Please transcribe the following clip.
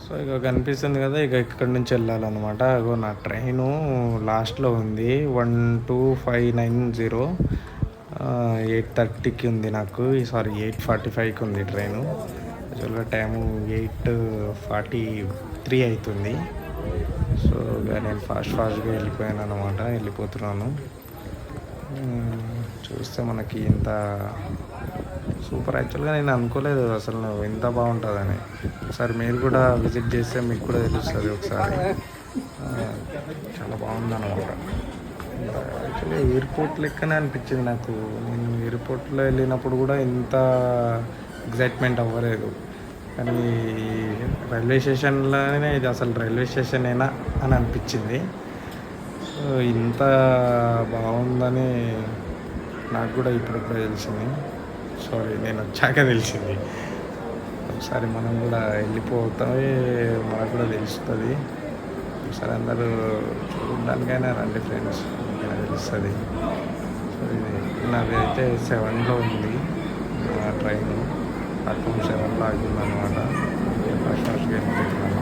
So ఇక కనిపిస్తుంది కదా, ఇక ఇక్కడి నుంచి వెళ్ళాలన్నమాట. అగో నా ట్రైను లాస్ట్లో ఉంది, 12590. 8:30కి ఉంది నాకు, సారీ 8:45కి ఉంది ట్రైను. యాక్చువల్గా టైము 8:43 అవుతుంది. సో ఇక నేను ఫాస్ట్గా వెళ్ళిపోతున్నాను. చూస్తే మనకి ఇంత సూపర్. యాక్చువల్గా నేను అనుకోలేదు అసలు ఇంత బాగుంటుందని. ఒకసారి మీరు కూడా విజిట్ చేస్తే మీకు కూడా తెలుస్తుంది ఒకసారి. చాలా బాగుందన్నమాట. యాక్చువల్లీ ఎయిర్పోర్ట్ లెక్కనే అనిపించింది నాకు. నేను ఎయిర్పోర్ట్లో వెళ్ళినప్పుడు కూడా ఇంత ఎగ్జైట్మెంట్ అవ్వలేదు, కానీ రైల్వే స్టేషన్లోనే ఇది అసలు రైల్వే స్టేషనేనా అని అనిపించింది. సో ఇంత బాగుందని నాకు కూడా ఇప్పుడిప్పుడే తెలిసింది. సారీ, నేను వచ్చాక తెలిసింది. ఒకసారి మనం కూడా వెళ్ళిపోతామే, మనకు కూడా తెలుస్తుంది. ఒకసారి అందరూ చూడడానికైనా రండి ఫ్రెండ్స్, మీకైనా తెలుస్తుంది. సో ఇది నాది అయితే 7లో ఉంది ట్రైన్, ప్లాట్ఫామ్ 7లో ఆగిందనమాట. ఫాస్ట్గా వెళ్ళిపోతున్నాను.